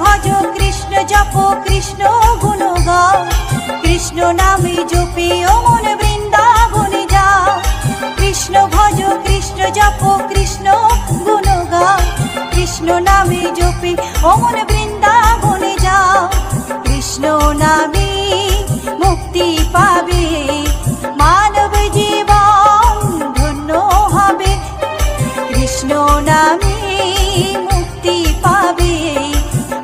ভজ কৃষ্ণ জপ কৃষ্ণ গুণ গাও, কৃষ্ণ নামে জপে ও মন বৃন্দাবনে যাও। কৃষ্ণ ভজ কৃষ্ণ জপ কৃষ্ণ গুণ গাও, কৃষ্ণ নামে জপে ও মন বৃন্দাবনে যাও। কৃষ্ণ নামে মুক্তি পাবে, মানব জীবন ধন্য হবে। কৃষ্ণ নামে মুক্তি পাবে,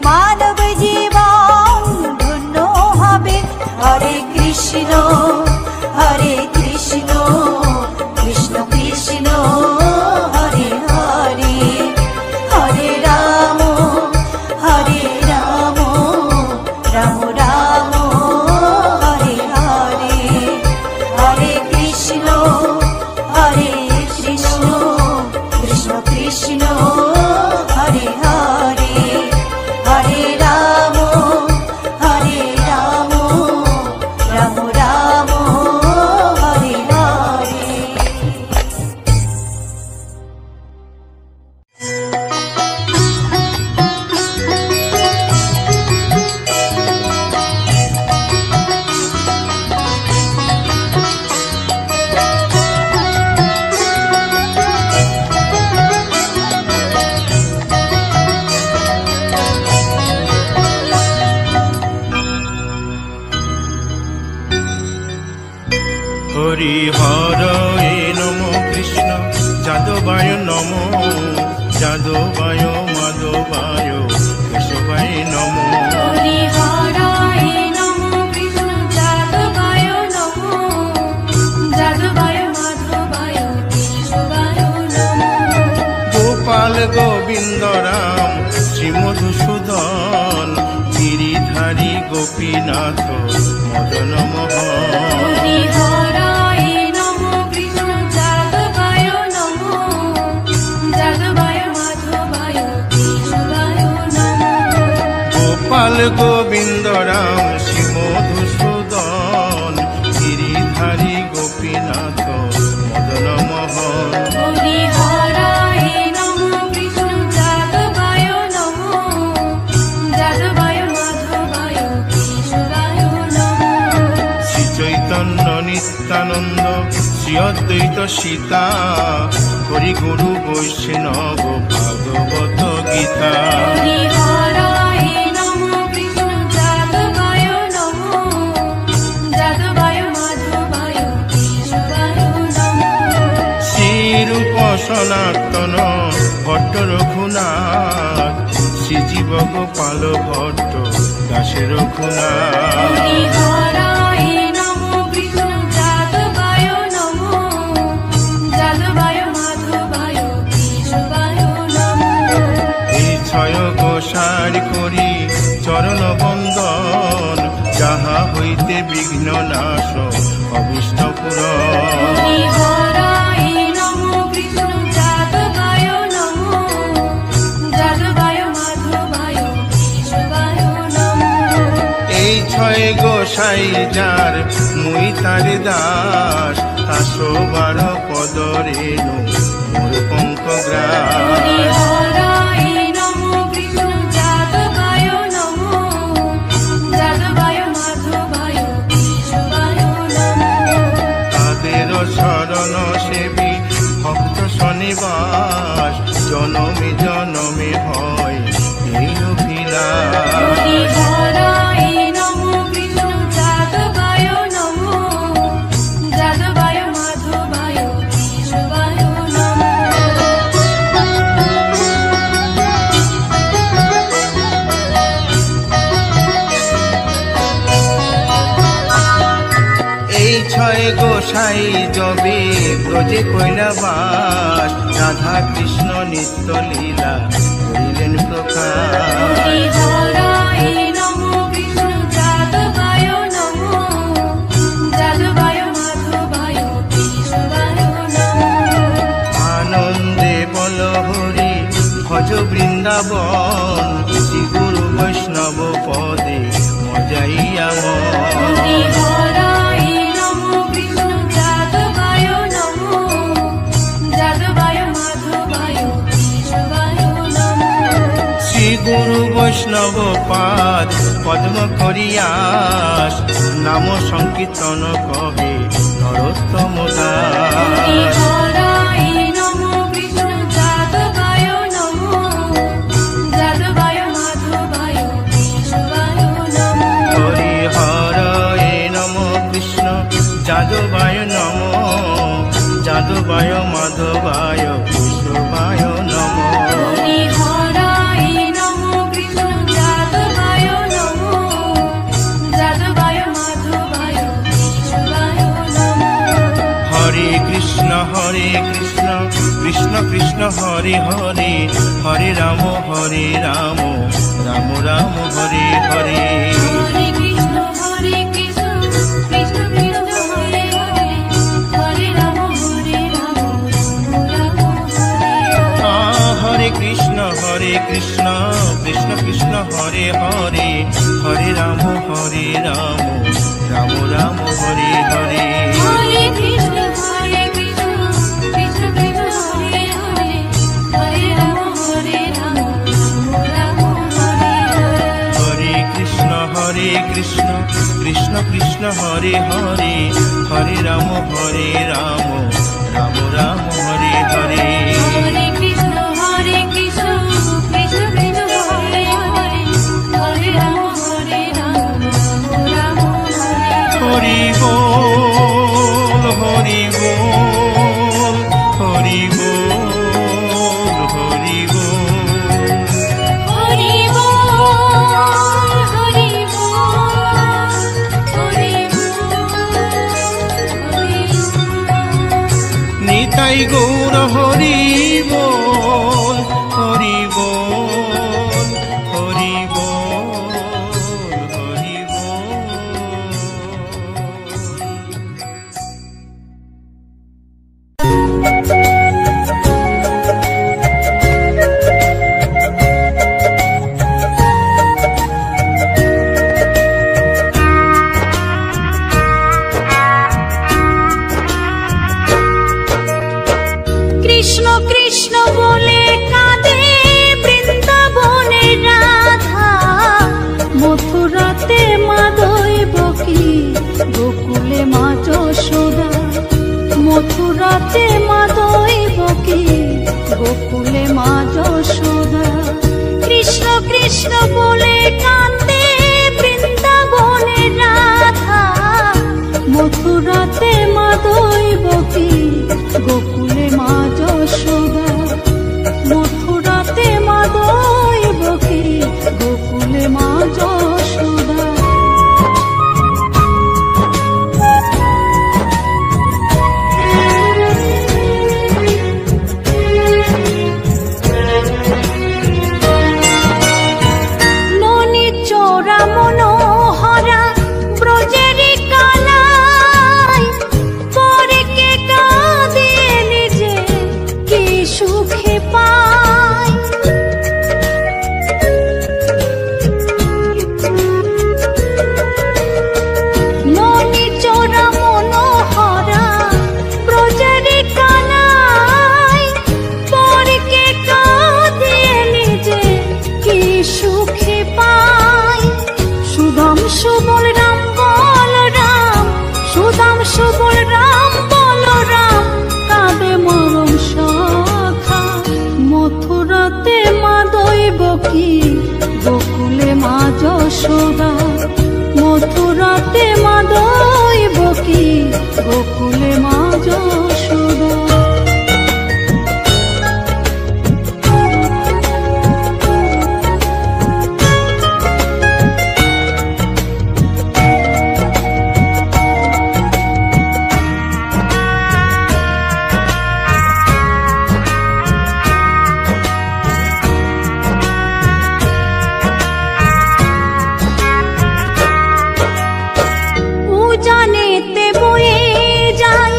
মানব জীবন ধন্য হবে। হরে কৃষ্ণ হরে কৃষ্ণ কৃষ্ণ কৃষ্ণ হরে হরে, হরে রাম রাম রাম হরে হরে। হরে কৃষ্ণ কৃষ্ণ কৃষ্ণ হরে হরে, হরে রাম রাম রাম হরে হরে। হরি হরয়ে নমো কৃষ্ণ যাদবায় নমো, যাদবায় মাধবায় কেশবায় নমো। হরি হরায় নমো কৃষ্ণ যাদবায় নমো, যাদবায় মাধবায় কেশবায় নমো। গোপাল গোবিন্দ রাম শ্রী মধুসূদন, গিরিধারী গোপীনাথ মদন মোহন। হরি হরায় নমো কৃষ্ণ যাদবায় নমো, যাদবায় মাধবায় কেশবায় নমো। গোপাল গোবিন্দ রাম শ্রী মধুসূদন, গিরিধারী গোপীনাথ মদন মোহন। হরি হরায় নমো কৃষ্ণ যাদবায় নমো, যাদবায় মাধবায় কেশবায় নমো। শ্রী চৈতন্য নিত্যানন্দ শ্রী অদ্বৈত সীতা, হরি গুরু বৈষ্ণব ভাগবত গীতা। হরি হরায় নমো কৃষ্ণ যাদবায় নমো, যাদবায় মাধবায় কেশবায় নমো। শ্রীরূপ সনাতন ভট্ট রঘুনাথ, শ্রীজীব গোপাল ভট্ট দাসে রঘুনাথ। হরি হরায় নমো কৃষ্ণ যাদবায় নমো, যাদবায় মাধবায় কেশবায় নমো। এই ছয় গোসার করি চরণ বন্দন, যাহা হইতে বিঘ্ন নাশ অভীষ্ট পূরণ। হরি হরায় নমো কৃষ্ণ যাদবায় নমো, যাদবায় মাধবায় কেশবায় নমো। এই ছয় গোসাই যার মুই তার দাস, 112 পদ রেণু মোর পঙ্ক গ্রাস। হরি হরায় নমো কৃষ্ণ যাদবায় নমো, যাদবায় মাধবায় কেশবায় নমো। তাদের শরণ সেবী ভক্ত শনিবাস, জনমে জনমে হয় এই অভিলাষ। হরি হরায় নমো কৃষ্ণ যাদবায় নমো, যাদবায় মাধবায় কেশবায় নমো। এই ছয় গোসাই যবে ব্রজে কৈলাবাস, রাধা কৃষ্ণ নিত্য লীলা করিলেন প্রকাশ। হরি হরায় নমো কৃষ্ণ যাদবায় নমো, যাদবায় মাধবায় কেশবায় নমো। আনন্দে বল হরি ভজ বৃন্দাবন, শ্রী গুরু বৈষ্ণব পদে মজাইয়া মন। হরি হরায় নমো কৃষ্ণ যাদবায় নমো, যাদবায় মাধবায় কেশবায় নমো। শ্রী গুরু বৈষ্ণব বৈষ্ণব পাদ পদ্ম করিয়াস নাম সংকীর্তন কহে নরোত্তম দাস। হরায় নমো কৃষ্ণ যাদবায় নমো, যাদবায় মাধবায় কেশবায় নমো। হরি হরায় নমো কৃষ্ণ যাদবায় নমো, যাদবায় মাধবায় কেশবায় নমো। হরি হরায় নমো কৃষ্ণ যাদবায় নমো, যাদবায় মাধবায় কেশবায় নমো। হরে কৃষ্ণ কৃষ্ণ কৃষ্ণ হরে হরে, হরে রাম রাম রাম হরে হরে। হরে কৃষ্ণ কৃষ্ণ কৃষ্ণ হরে হরে, হরে রাম রাম রাম হরে হরে। হরে কৃষ্ণ কৃষ্ণ কৃষ্ণ হরে হরে, হরে রাম রাম রাম হরে হরে। হরে কৃষ্ণ কৃষ্ণ কৃষ্ণ কৃষ্ণ হরে হরে, হরে রাম রাম রাম হরে হরে। হরে কৃষ্ণ কৃষ্ণ কৃষ্ণ হরে হরে, হরে রাম রাম রাম হরে হরে। হরে কৃষ্ণ কৃষ্ণ কৃষ্ণ কৃষ্ণ হরে হরে, হরে রাম রাম হরে হরে। হরি বল হরি বল, হরি বল হরি বল। হরি বল হরি বল, হরি বল হরি বল। নিতাই গৌর হরি বল, হরি বল হরি বল হরি কৃষ্ণ কৃষ্ণ বলে কাঁদে বৃন্দাবনের রাধা, মথুরাতে মা দৈবকী, গোকুলে মা যশোদা। মথুরাতে মা দৈবকী, গোকুলে মা যশোদা। কৃষ্ণ কৃষ্ণ বলে কাঁদে বৃন্দাবনের রাধা, মথুরাতে মা দৈবকী, গোকুলে মা যশোদা। মথুরাতে মা দৈবকী, গোকুলে মা যশোদা। ননি চোরা মনোহরা ব্রজেরি কালাই, পরে কে কাঁদিয়ে নিজে কি সুখে পায়। ননি চোরা মনোহরা ব্রজেরি কালাই, পরে কে কাঁদিয়ে নিজে কি সুখে পায়। সুদাম সুবল রাম বল রাম, সুদাম সুবল রাম বল রাম, কাঁদে মরম সখা। মথুরাতে মা দৈবকী, গোকুলে মা যশোদা। মথুরাতে মা দৈবকী, গোকুলে মা যশোদা। উজানেতে বয়ে যায়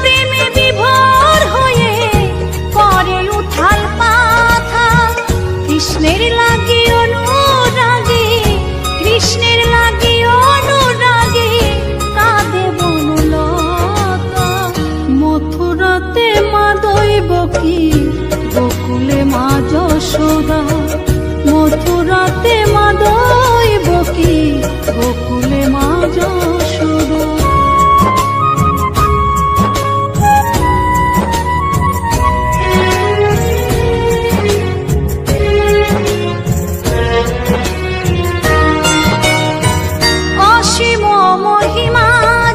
প্রেমে বিভোর হয়ে করে উথাল পাথাল। কৃষ্ণের লাগি অনুরাগে, কৃষ্ণের লাগি অনুরাগে কাঁদে বনলতা। মথুরাতে মা দৈবকী, গোকুলে মা যশোদা। মথুরাতে মা দৈবকী, গোকুলে মা যশোদা। অসীম মহিমা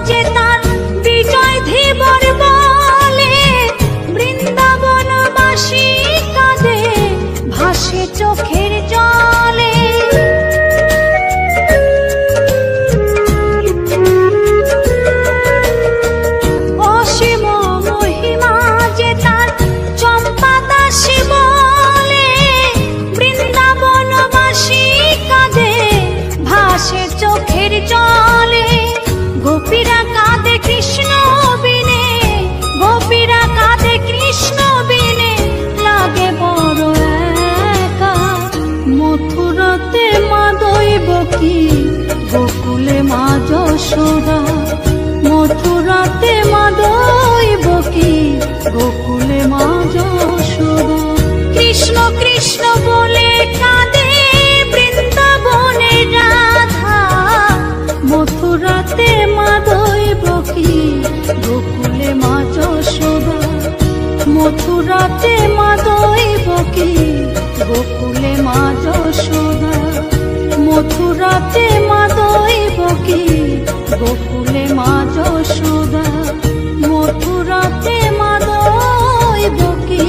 যে তার বিজয় ধীবর বলে, বৃন্দাবনবাসী কাঁদে ভাসে চোখের জলে। অসীম মহিমা যে তার চম্পা দাসী বলে, বৃন্দাবনবাসী কাঁদে ভাসে চোখের জলে। গোপীরা কাঁদে কৃষ্ণ বিনে, গোপীরা কাঁদে কৃষ্ণ বিনে লাগে বড় একা। মথুরাতে মা দৈবকী, গোকুলে মা যশোদা। মথুরাতে মা দৈবকী, গোকুলে মা যশোদা। কৃষ্ণ কৃষ্ণ বলে কাঁদে বৃন্দাবনে রাধা। মথুরাতে মা দৈবকী, গোকুলে মা যশোদা। মথুরাতে মা দৈবকী, গোকুলে মা যশোদা। মথুরাতে মা দৈবকী, গোকুলে মা যশোদা। মথুরাতে মা দৈবকী।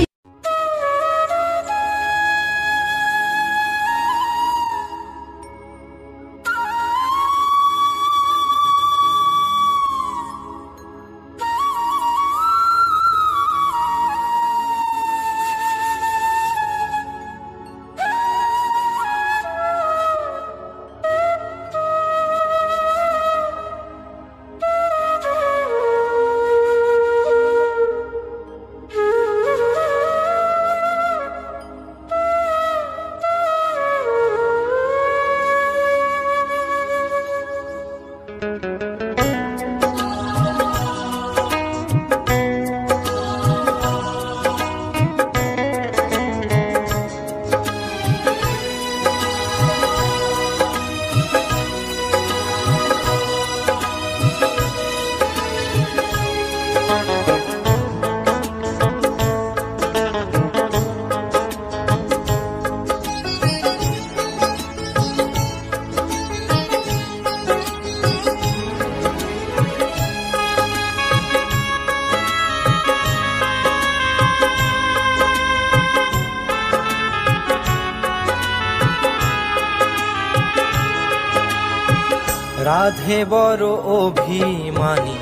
রাধে বড় অভিমানী,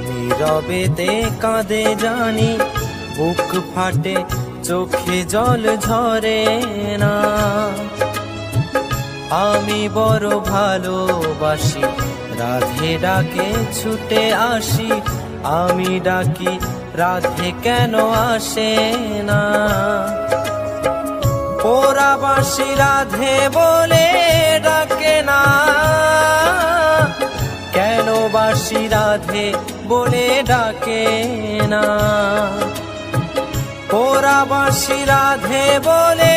নীরবেতে কাঁদে জানি। বুক ফাটে চোখে জল ঝরে না। আমি বড় ভালোবাসি, রাধে ডাকে ছুটে আসি। আমি ডাকি রাধে কেন আসে না? পোড়াবাসী রাধে বলে ডাকে না, কেন বাসী রাধে বলে ডাকে না? পোড়াবাসী রাধে বলে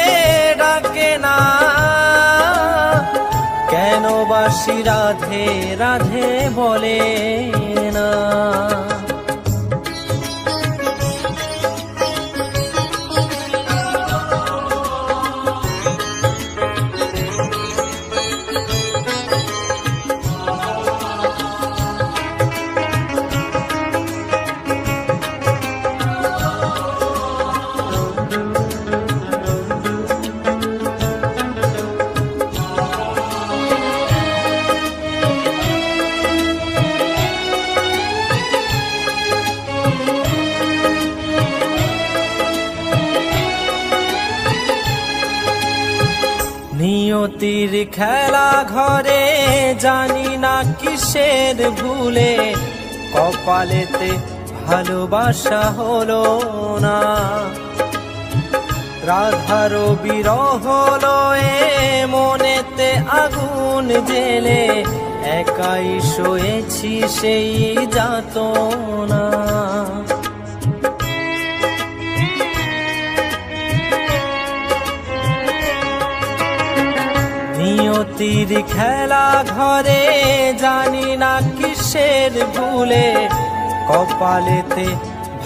ডাকে না, কেন বাসী রাধে রাধে বলে না? নিয়তির খেলা ঘরে জানি না কিসের ভুলে, কপালেতে ভালোবাসা হলো না। রাধার বিরহ লয়ে মনেতে আগুন জেলে একাই শোয়েছি সেই যাতনা। নিয়তির খেলা ঘরে জানি না কিসের ভুলে কপালেতে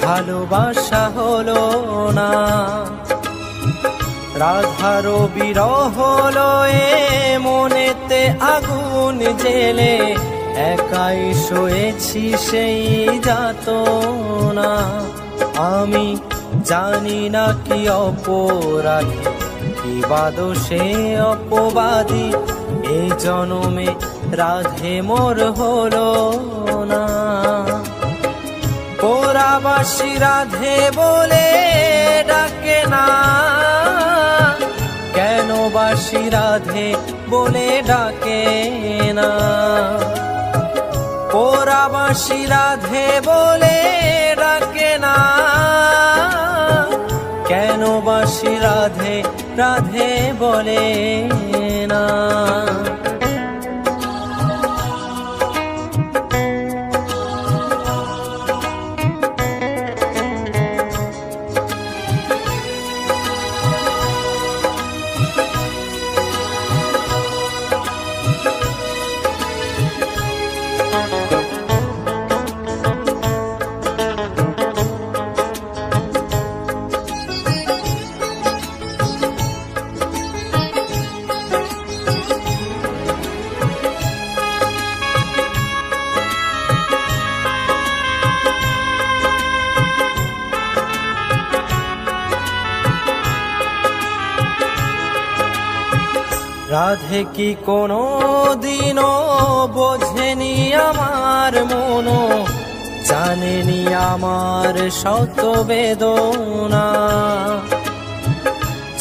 ভালোবাসা হলো না। রাধার বিরহ লয়ে মনেতে আগুন জেলে একাই শোয়েছি সেই যাতনা। আমি জানি না কি অপরাধী কি বাদোষে অপবাদী এই জনমে রাধে মোর হলো না। পোড়াবাসী রাধে বলে ডাকে না, কেন বাসী রাধে বলে ডাকে না। পোড়াবাসী রাধে বলে ডাকে না, কেন বাসী রাধে রাধে বলে না। রাধে কি কোনো দিনও বোঝেনি আমার মনো, জানেনি আমার শত বেদনা।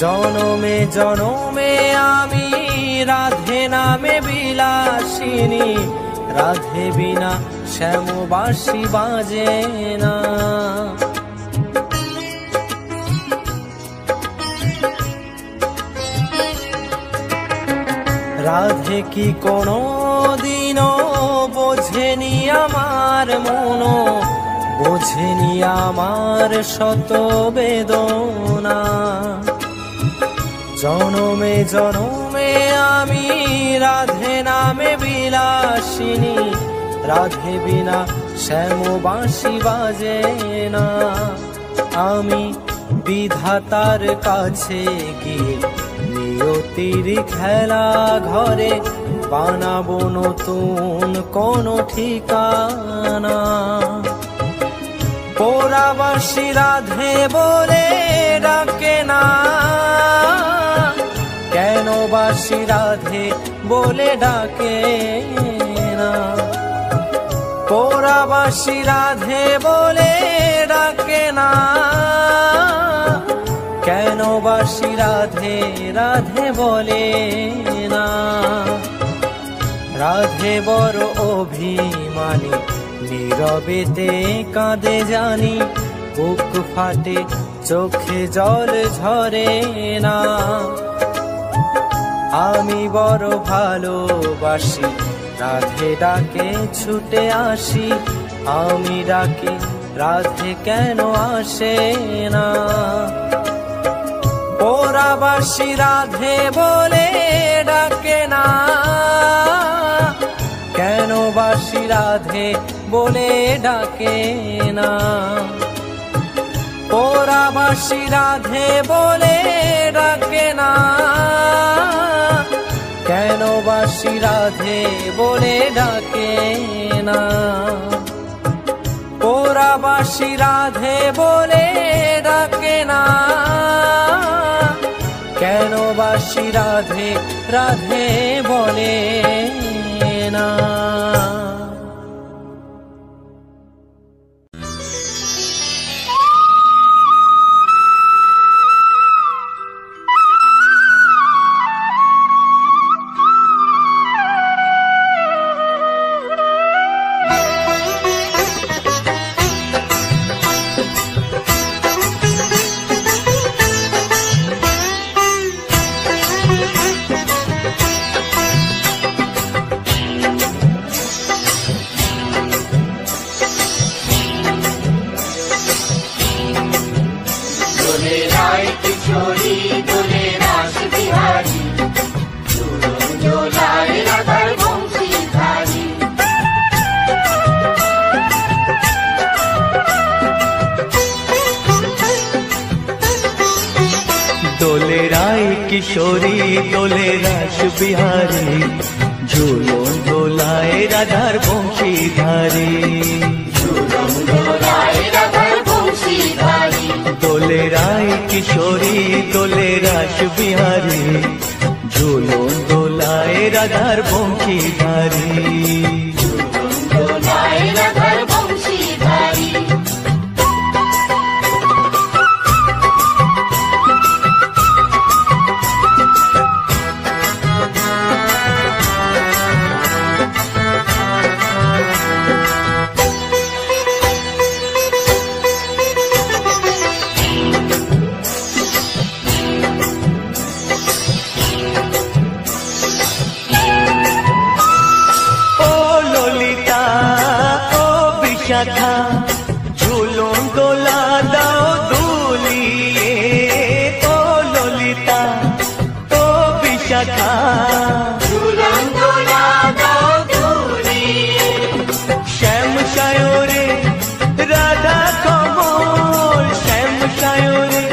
জনমে জনমে আমি রাধে নামে বিলাসিনী, রাধে বিনা শ্যামবাসী বাজে না। রাধে কি কোনো দিনও বোঝেনি আমার মনো, বোঝেনি আমার শত বেদনা। জনমে জনমে আমি রাধে নামে বিলাসিনী, রাধে বিনা শ্যামবাসী বাজে না। আমি বিধাতার কাছে গিয়ে নিয়তির খেলা ঘরে বানাবো নতুন কোন ঠিকানা। পোড়াবাসী রাধে বলে ডাকে না, কেন বাসী রাধে বলে ডাকে না। পোড়াবাসী রাধে বলে ডাকে না, কেন বাসী রাধে রাধে বলে না। রাধে বড় অভিমানী, নীরবেতে কাঁদে জানি, বুক ফাটে চোখে জল ঝরে না। আমি বড় ভালোবাসি, রাধে ডাকে ছুটে আসি, আমি ডাকি রাধে কেন আসে না। পোড়াবাসী রাধে বলে ডাকে না, কেন বাসী রাধে বলে ডাকে না। পোড়াবাসী রাধে বলে ডাকে না, কেন বাসী রাধে বলে ডাকে না। পোড়াবাসী রাধে বলে ডাকে না, কেন বাসী রাধে রাধে বলে না। দোলে রাস বিহারী, ঝুলন দোলায় রাধার বংশীধারী। দোলে রায় কিশোরী দোলে রাস বিহারী, ঝুলন দোলায় রাধার বংশীধারী। ঝুলন দোলায় রাধার বংশীধারী। দোলে রায় কিশোরী দোলে রাস বিহারী, ঝুলন দোলায় রাধার বংশীধারী। ঝুলন দোলায় রাধার বংশীধারী। বিশাখা ঝুলন দোলা দাও দুলিয়ে, ও ললিতা ও বিশাখা ঝুলন দোলা দাও দুলিয়ে। শ্যাম সায়রে রাধা কমল, শ্যাম সায়রে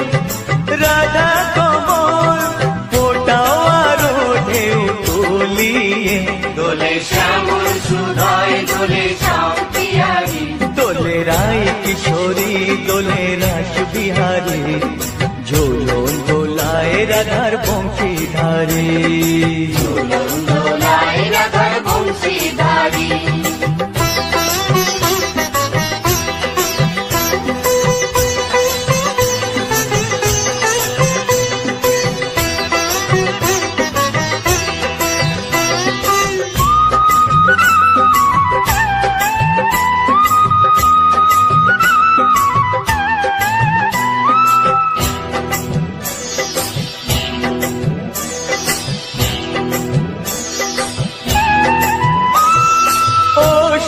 রাধা কমল, ফোটাও আরো ঢেউ তুলিয়ে। দোলে শ্যামল সুধায় দোলে শ্যাম বিহারী। দোলে রায় কিশোরী দোলে রাস বিহারী, ঝুলন দোলায় রাধার বংশীধারী। ঝুলন দোলায় রাধার বংশীধারী।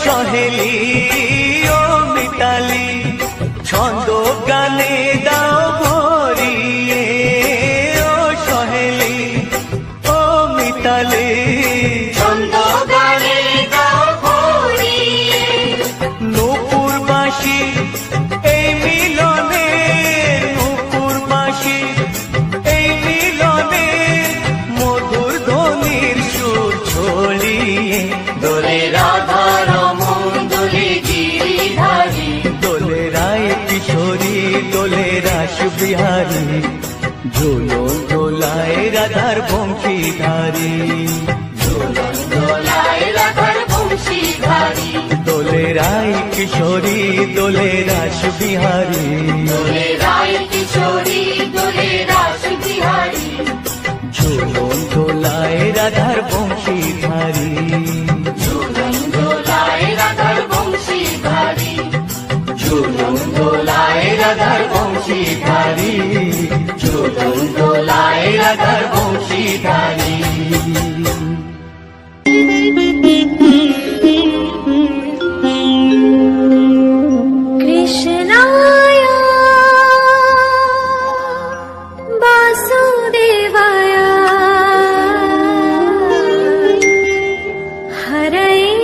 সহেলি ও মিতালি ছন্দ গানে দাও ভরিয়ে, ও সহেলি ও মিতালি ছন্দ গানে দাও ভরিয়ে। নূপুর বাঁশি এই মিলনে, নূপুর বাঁশি এই মিলনে, মধুর ধ্বনির সুর ছড়িয়ে। দোলে রাধা রমন দোলে গিরিধারী। দোলে রায় কিশোরী দোলে রাস বিহারী, ঝুলন দোলায় রাধার বংশীধারী। ঝুলন দোলায় রাধার বংশীধারী। দোলে রায় কিশোরী দোলে রাস বিহারী, দোলে রায় কিশোরী দোলে রাস বিহারী। ঝুলন দোলায় রাধার বংশীধারী। ঝুলন দোলায় রাধার বংশীধারী। ঝুলন দোলায় রাধার বংশীধারী। ঝুলন দোলায় রাধার বংশীধারী। কৃষ্ণায় বাসুদেবায় হরয়ে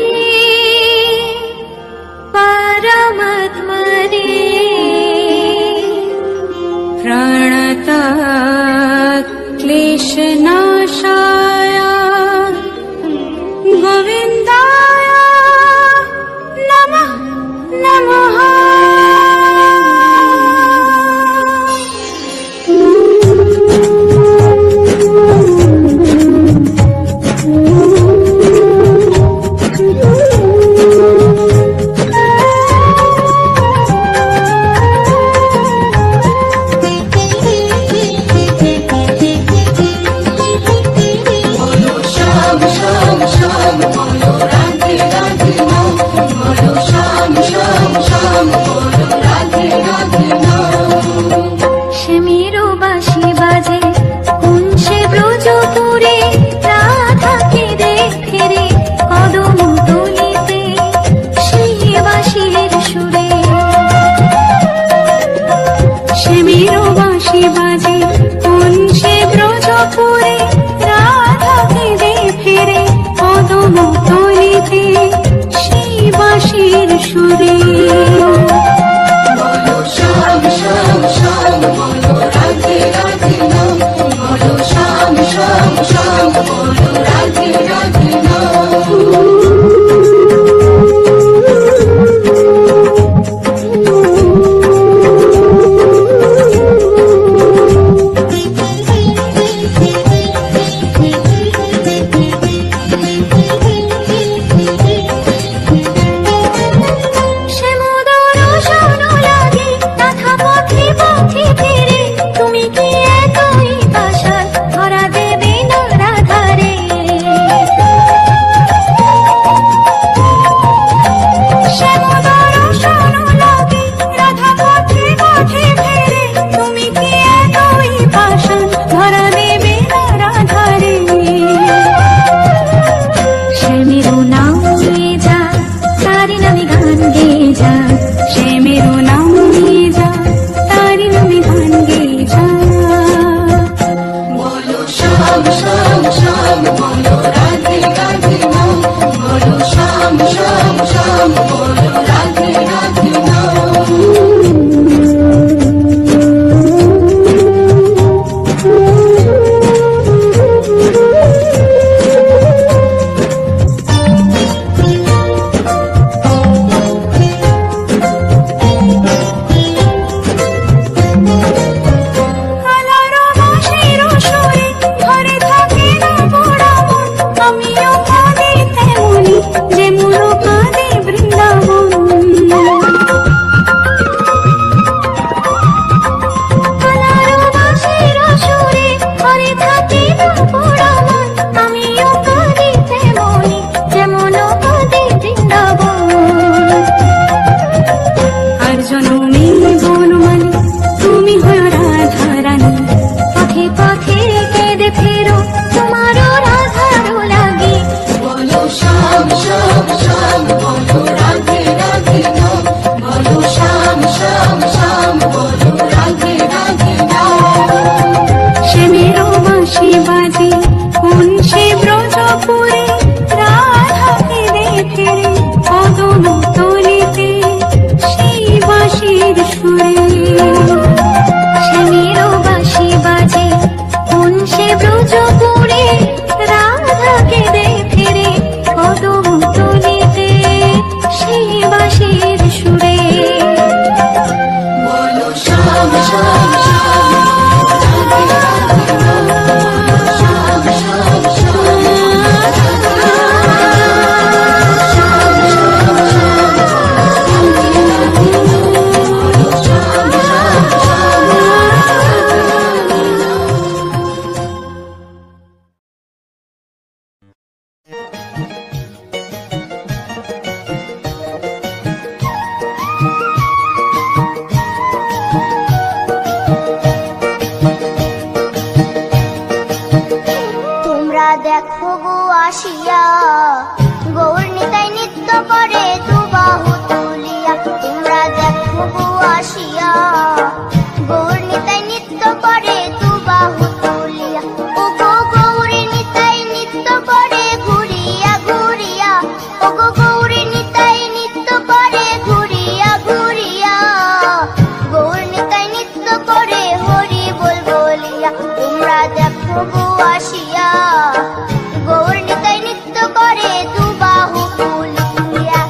পরমাত্মনে প্রণত ক্লেশনাশায় বনমালী, তুমি হলো রাধা রানী। পথে পথে কেঁদে ফেরো তোমারও রাধারও লাগে। বলো শ্যাম শ্যাম শ্যাম, বলো রাধে রাধে নাম। বলো শ্যাম শ্যাম শ্যাম, বলো রাধে রাধে নাম। শ্যামেরও বাঁশি বাজে কোন সে ব্রজপুরে, রাধা কেঁদে ফেরে কদম তলিতে সেই বাঁশির সুরে। শ্যামেরও বাঁশি বাজে কোন সে ব্রজপুরে, রাধা কেঁদে ফেরে কদম তলিতে সেই বাঁশির সুরে। বলো শ্যাম শ্যাম শ্যাম, রাধে রাধে নাম। শ্যাম শ্যাম শ্যাম, তোমরা দেখো গো আসিয়া, গৌর নিতাই নৃত্য করে দুবাহু তুলিয়া। তোমরা দেখো গো আসিয়া, গৌর নিতাই নৃত্য করে দুবাহু তুলিয়া। ও গো গৌরী নিতাই নৃত্য করে ঘুরিয়া ঘুরিয়া। ও গো গৌরী নিতাই নৃত্য করে ঘুরিয়া ঘুরিয়া। গৌর নিতাই নৃত্য করে হরি বল বলিয়া। তোমরা দেখো গো আসিয়া, গৌর নিতাই নৃত্য করে দুবাহু তুলিয়া।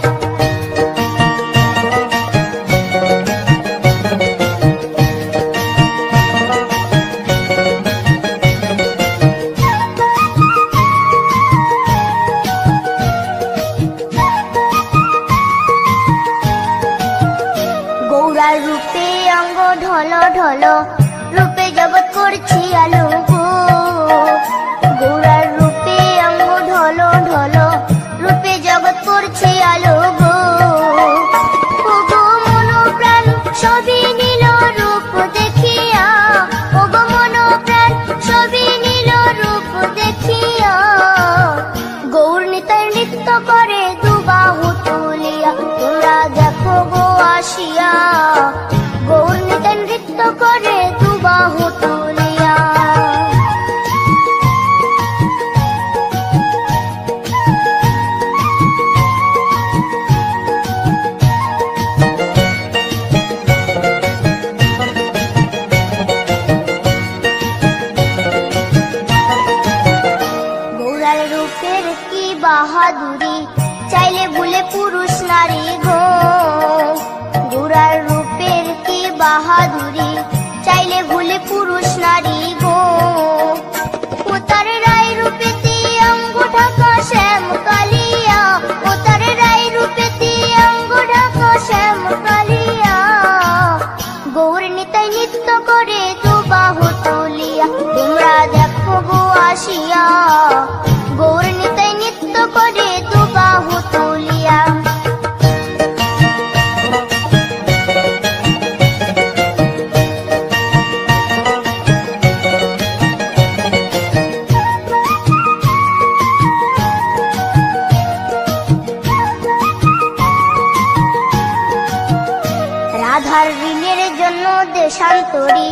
গৌরার রূপে অঙ্গ ঢল ঢল, রূপে জগৎ করছি আলো গো। গৌরার রূপে অঙ্গ ঢল ঢল, রূপে জগৎ করছি আলো গো। ও গো মন প্রাণ সবই নীল রূপ দেখিয়া। ও গো মন প্রাণ সবই নীল রূপ দেখিয়া। গৌর নিতাই নৃত্য করে দুবাহু তুলিয়া। তোমরা দেখো গো আসিয়া, গৌর নিতাই নৃত্য করে দুবাহু তুলিয়া। গৌরার রূপের কি বাহাদুরি, চাইলে ভুলে পুরুষ নারী গো। গৌরার রূপের কি বাহাদুরি, চাইলে ভুলে পুরুষ নারী গো। ও তার রায় রূপেতে অঙ্গ ঢাকা শ্যাম কালিয়া। ও তার রায় রূপেতে অঙ্গ ঢাকা শ্যাম কালিয়া। গৌর নিতাই নৃত্য করে দুবাহু তুলিয়া। তোমরা দেখো গো আসিয়া, গৌর নিতাই নৃত্য করে দুবাহু তুলিয়া। রাধার ঋণের জন্য দেশান্তরী,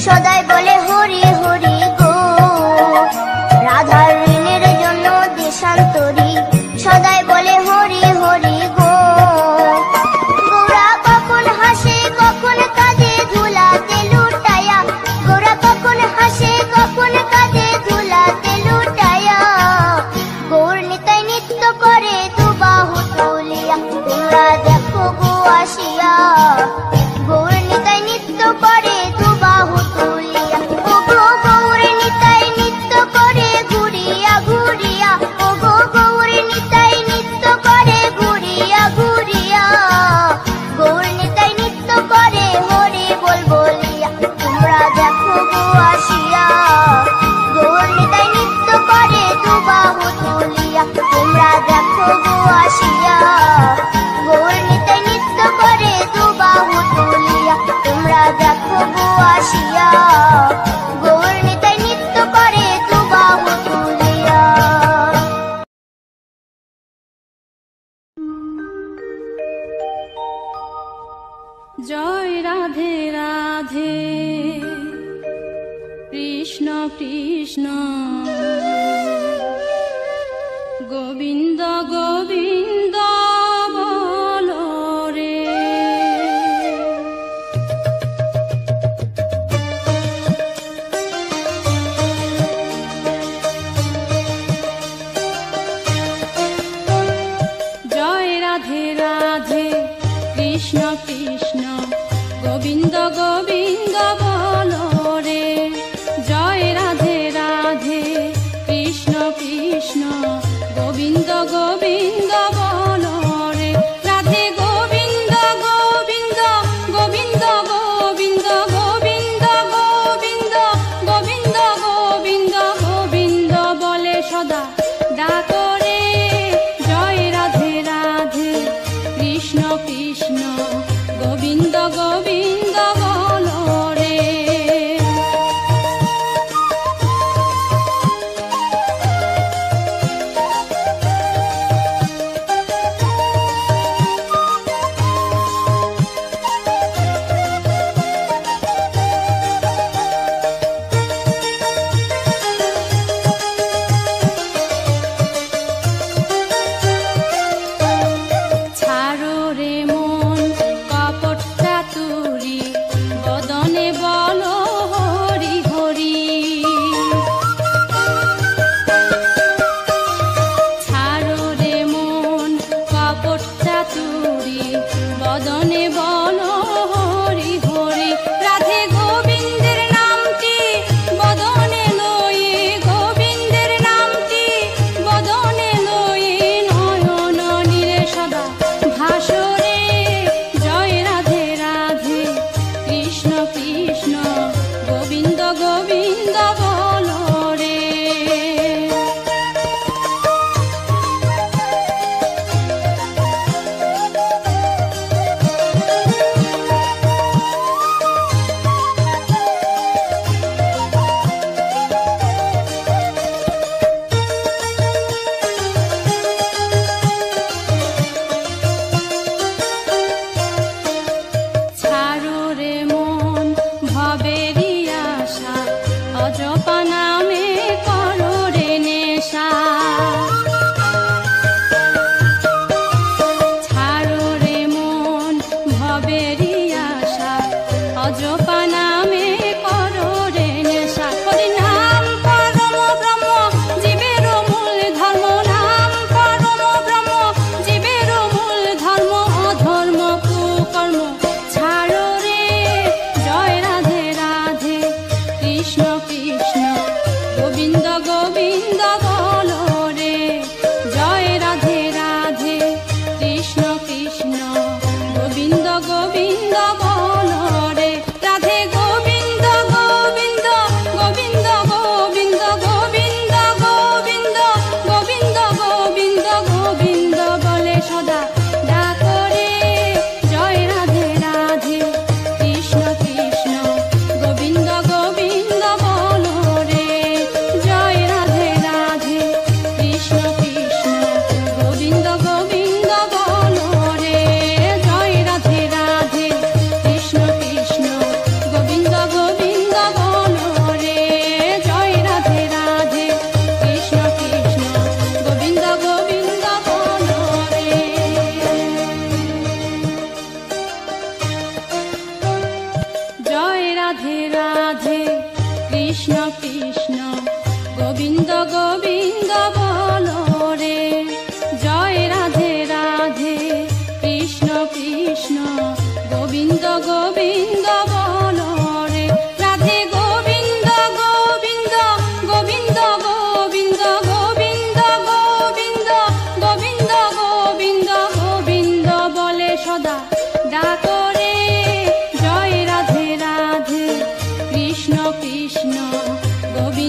সদাই বলে হরি হরি গো। রাধার ঋণের জন্য দেশান্তরী, সদাই বলে হরি হরি গো। গৌরা কখন হাসে কখন কাঁদে ধুলাতে লুটায়া। গৌরা কখন হাসে কখন কাঁদে ধুলাতে লুটায়া। গৌর নিতাই নৃত্য করে দুবাহু তুলিয়া। তোমরা দেখো গো আসিয়া, গৌর নিতাই নৃত্য করে দুবাহু তুলিয়া। ও গো গৌর নিতাই নৃত্য করে ঘুরিয়া ঘুরিয়া। ও গো গৌর নিতাই নৃত্য করে কৃষ্ণ গোবিন্দ গোবিন্দ বলো রে। জয় রাধে রাধে কৃষ্ণ কৃষ্ণ গোবিন্দ গোবিন্দ বলো রে। জয় রাধে রাধে কৃষ্ণ কৃষ্ণ গোবিন্দ গোবিন্দ বলো রে। রাধে গোবিন্দ গোবিন্দ গোবিন্দ গোবিন্দ গোবিন্দ গোবিন্দ গোবিন্দ গোবিন্দ গোবিন্দ বলে সদা ডাকো রে। জয় রাধে রাধে কৃষ্ণ কৃষ্ণ গোবিন্দ গোবিন্দ বলো রে। ছাড়ো রে মন কপট চাতুরি বদনে বলো হরি হরি। ছাড়ো রে মন কপট চাতুরি বদনে বলো হরি হরি। রাধে গোবিন্দের নামটি বদনে লয়ে গোবিন্দের নামটি বদনে লয়ে নয়ন নীরে সদা ভাসরে। জয় রাধে রাধে কৃষ্ণ কৃষ্ণ গোবিন্দ গোবিন্দ বলো রে। ছাড়ো রে মন ভবেরি আশা অজপা নামে করো রে নেশা। ছাড়ো রে মন ভবেরি আশা অজপা নামে করো রে নেশা। হরি নাম পরম ব্রহ্ম জীবের মূল ধর্ম। নাম পরম ব্রহ্ম জীবের মূল ধর্ম। অধর্ম কুকর্ম ছাড়ো রে। জয় রাধে রাধে কৃষ্ণ কৃষ্ণ গোবিন্দ গোবিন্দ বলো রে। জয় রাধে রাধে কৃষ্ণ কৃষ্ণ গোবিন্দ গোবিন্দ বলো রে। রাধে গোবিন্দ গোবিন্দ গোবিন্দ গোবিন্দ গোবিন্দ গোবিন্দ গোবিন্দ গোবিন্দ গোবিন্দ বলে সদা ডাকো রে। জয় রাধে রাধে কৃষ্ণ কৃষ্ণ গোবিন্দ গোবিন্দ বলো রে। জয় রাধে রাধে কৃষ্ণ কৃষ্ণ গোবিন্দ গোবিন্দ বলো রে। জয় রাধে রাধে কৃষ্ণ কৃষ্ণ গোবিন্দ গোবিন্দ বলো রে। জয় রাধে রাধে কৃষ্ণ কৃষ্ণ গোবিন্দ গোবিন্দ বলো রে। জয় রাধে রাধে কৃষ্ণ কৃষ্ণ গোবিন্দ গোবিন্দ বলো রে। জয় রাধে রাধে কৃষ্ণ কৃষ্ণ গোবিন্দ গোবিন্দ বলো রে। রাধে গোবিন্দ গোবিন্দ গোবিন্দ গোবিন্দ গোবিন্দ গোবিন্দ গোবিন্দ গোবিন্দ গোবিন্দ বলে সদা ডাকো রে। জয় রাধে রাধে কৃষ্ণ কৃষ্ণ গোবিন্দ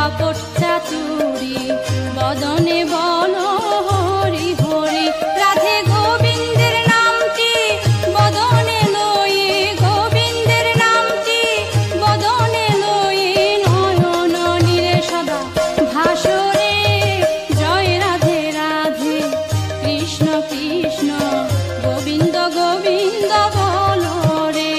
দাপট চাতুরি বদনে বলো হরি হরি রাধে গোবিন্দের নামটি বদনে লয়ে গোবিন্দের নামটি বদনে লয়ে নয়ন নীরে সদা ভাসরে জয় রাধে রাধে কৃষ্ণ কৃষ্ণ গোবিন্দ গোবিন্দ বলো রে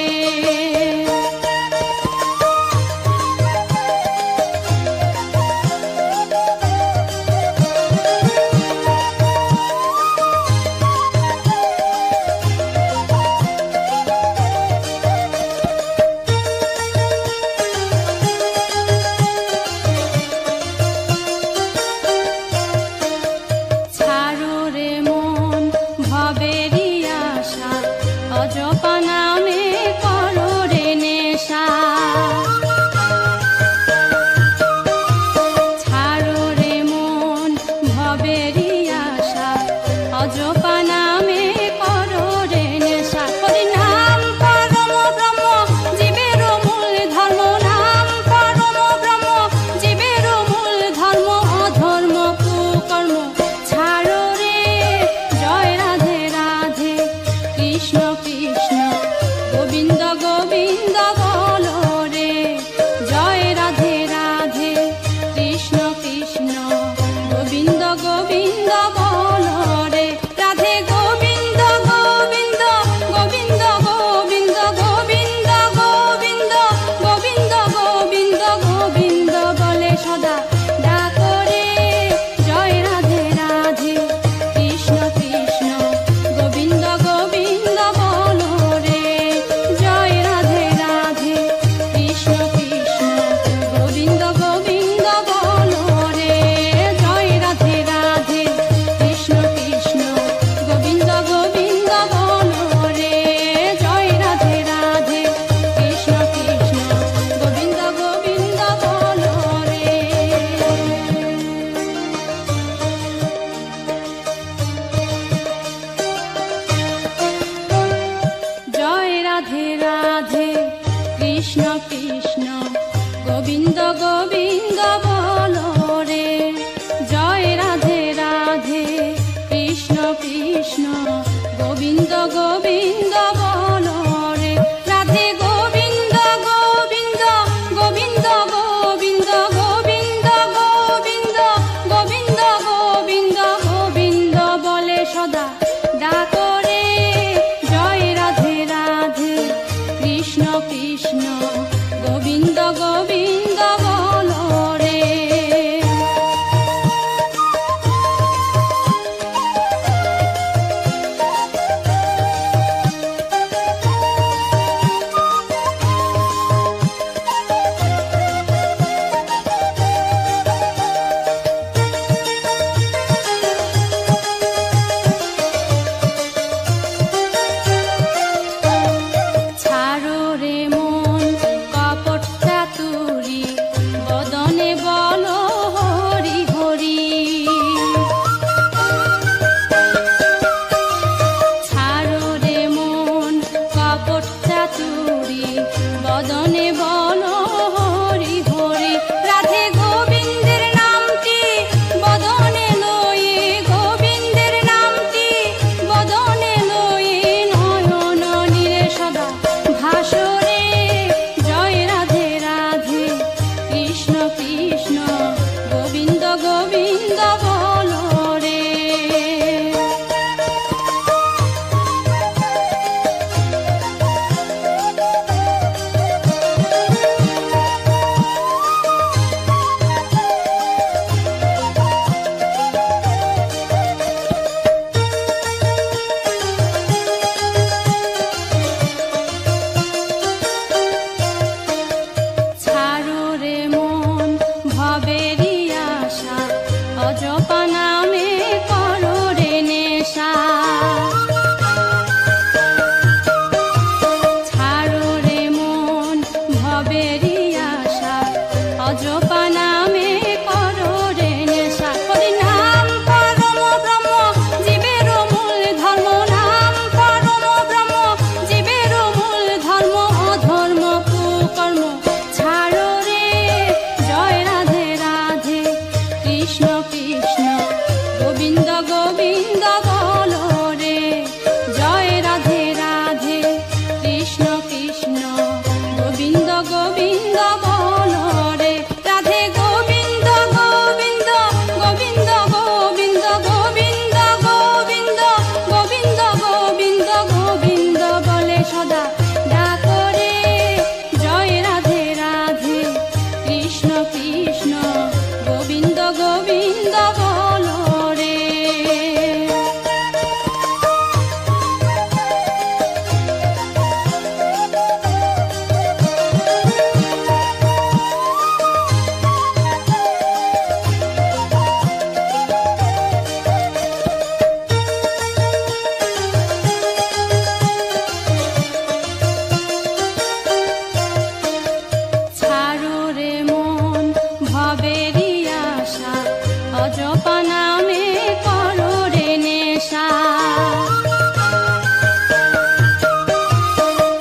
অজপা নামে করো রে নেশা।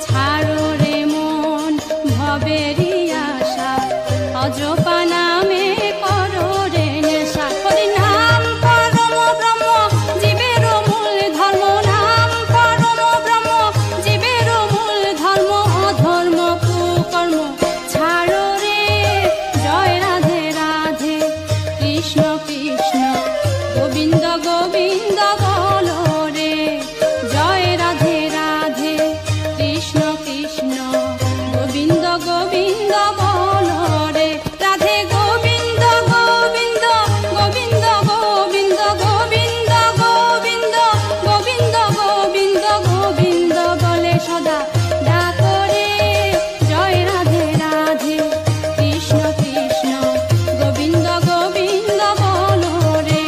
ছাড়ো রে মন ভবেরই আশা, অজপা নামে করো রে নেশা। হরি নাম পরম ব্রহ্ম জীবের মূল ধর্ম, নাম পরম ব্রহ্ম জীবের মূল ধর্ম। অধর্ম কুকর্ম ছাড়ো রে, জয় রাধে রাধে কৃষ্ণ কৃষ্ণ গোবিন্দ গোবিন্দ বলো রে। জয় রাধে রাধে কৃষ্ণ কৃষ্ণ গোবিন্দ গোবিন্দ বলো রে। রাধে গোবিন্দ গোবিন্দ গোবিন্দ গোবিন্দ গোবিন্দ গোবিন্দ গোবিন্দ গোবিন্দ গোবিন্দ বলে সদা ডাকো রে। জয় রাধে রাধে কৃষ্ণ কৃষ্ণ গোবিন্দ গোবিন্দ বলো রে।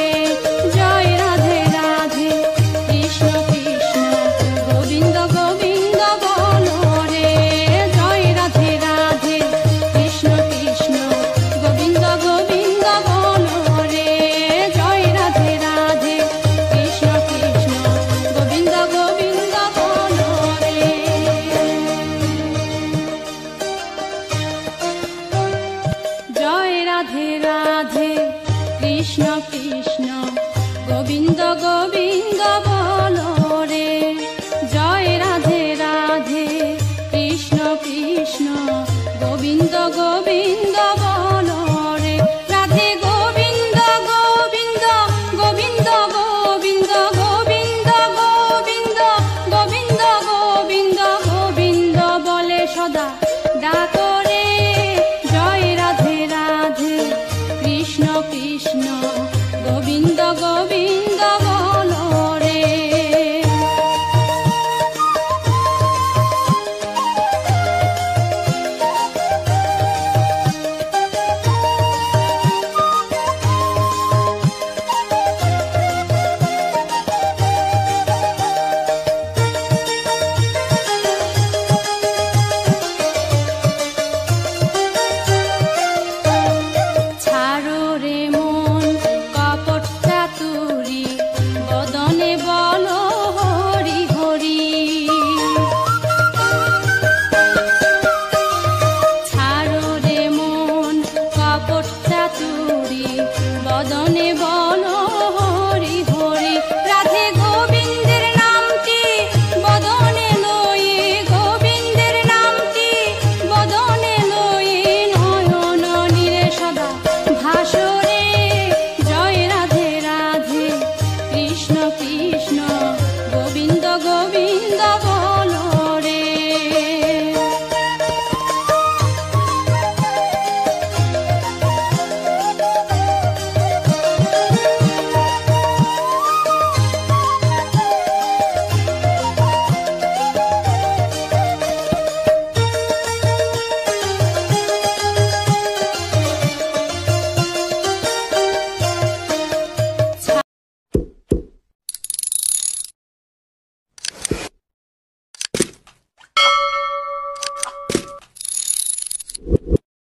জয় রাধে রাধে কৃষ্ণ কৃষ্ণ গোবিন্দ গোবিন্দ বলো রে। জয় রাধে রাধে কৃষ্ণ কৃষ্ণ গোবিন্দ গোবিন্দ বলো রে। জয় রাধে রাধে কৃষ্ণ কৃষ্ণ গোবিন্দ গোবিন্দ বলো রে। জয় রাধে রাধে কৃষ্ণ কৃষ্ণ গোবিন্দ গোবিন্দ বলো রে। জয় রাধে রাধে কৃষ্ণ কৃষ্ণ গোবিন্দ গোবিন্দ বলো রে। রাধে গোবিন্দ গোবিন্দ গোবিন্দ গোবিন্দ গোবিন্দ গোবিন্দ গোবিন্দ গোবিন্দ গোবিন্দ বলে সদা ডাকো রে। জয় রাধে রাধে কৃষ্ণ কৃষ্ণ গোবিন্দ গোবিন্দ বলো রে। ছাড়ো রে মন কপট চাতুরি, বদনে বলো হরি হরি। ছাড়ো রে মন কপট চাতুরি, বদনে